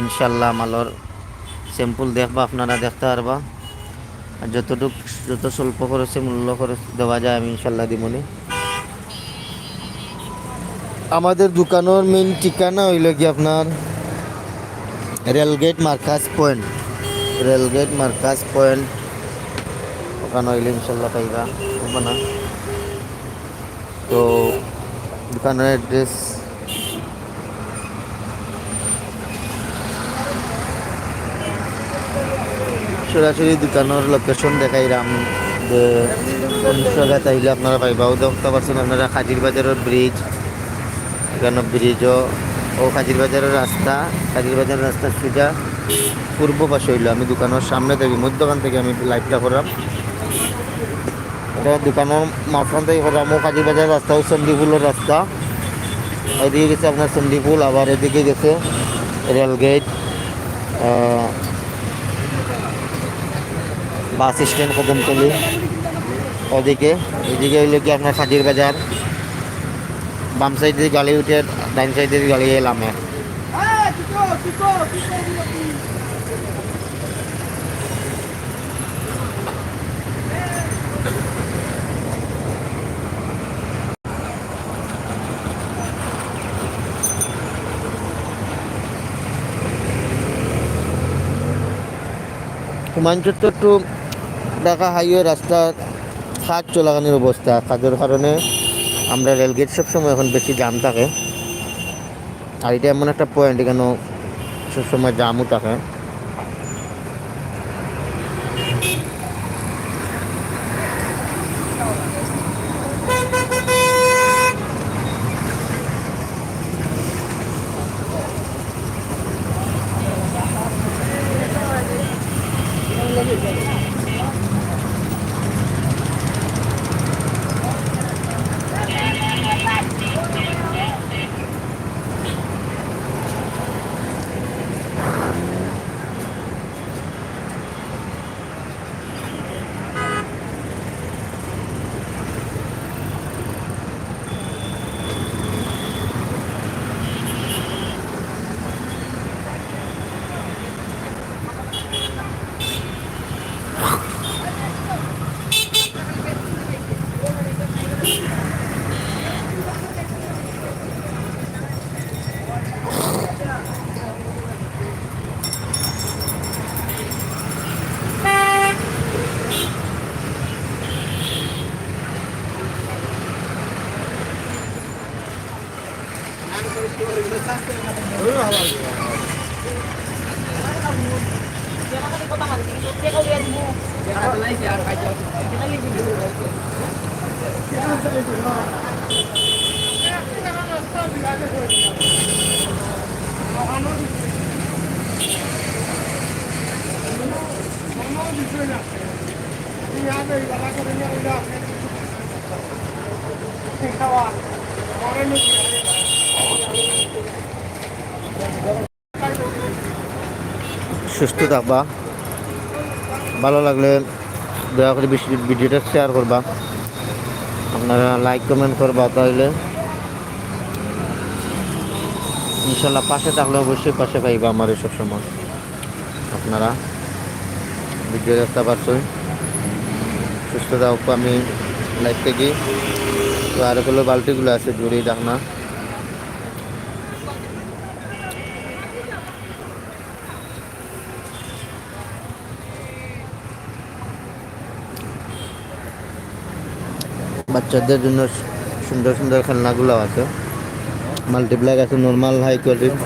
ইনশাল্লাহ মালর স্যাম্পল দেখবা, আপনারা দেখতে পারবা। আর যত স্বল্প খরচে মূল্য খরচ দেওয়া যায় আমি ইনশাল্লাহ দিমনি। আমাদের দোকানের মেইন ঠিকানা হইল কি আপনার রেলগেট মার্কাজ পয়েন্ট। রেলগেট মার্কাজ পয়েন্ট ওখানে হইলে ইনশাল্লাহ পাইবা, বুঝবো না? তো দোকানের অ্যাড্রেস সরাসরি দোকানের লোকেশন দেখাইলাম যে কোন জায়গায় তাইলে আপনারা পাইবাও। দেখতে পাচ্ছেন আপনারা খাজির বাজারের ব্রিজ, এখানে ব্রিজও ও খাজির বাজারের রাস্তা। খাজির বাজারের রাস্তা সোজা পূর্ব পাশে হইল। আমি দোকানের সামনে থেকে মধ্যখান থেকে আমি লাইভটা করলাম। এটা দোকানের মাঝখান থেকে করলাম। ও খাজির বাজারের রাস্তা, ও চণ্ডীপুলের রাস্তা। ওইদিকে গেছে আপনার চণ্ডীপুল, আবার এদিকে গেছে রেলগেট, বাস স্ট্যান্ড কদমতলি। ওদিকে এদিকে হইলো কি আপনার খাজির বাজার। বাম সাইডে গাড়ি উঠে ডাইন সাইডে গাড়ি এলামে। হুমায়ুন তো একটু ঢাকা হাইওয়ে রাস্তার কাজ চলাকানির অবস্থা। কাজের কারণে আমরা রেলগেট সবসময় এখন বেশি জাম থাকে। আর এটা এমন একটা পয়েন্ট এখানে সবসময় জামও থাকে। সুস্থ থাকবা, ভালো লাগলে দয়া করে ভিডিওটা শেয়ার করবা, আপনারা লাইক কমেন্ট করবা। তাহলে ইনশাল্লাহ পাশে থাকলে অবশ্যই পাশে পাইবা আমার সব সময়। আপনারা ভিডিও দেখতে পারছেন, সুস্থ থাকবো। আমি লাইভ থেকে তো আরেকগুলো বালতিগুলো আছে জড়িয়ে ডাকনা। বাচ্চাদের জন্য সুন্দর সুন্দর খেলনাগুলো আছে, মাল্টিপ্লাক আছে, নর্মাল হাই কোয়ালিটি।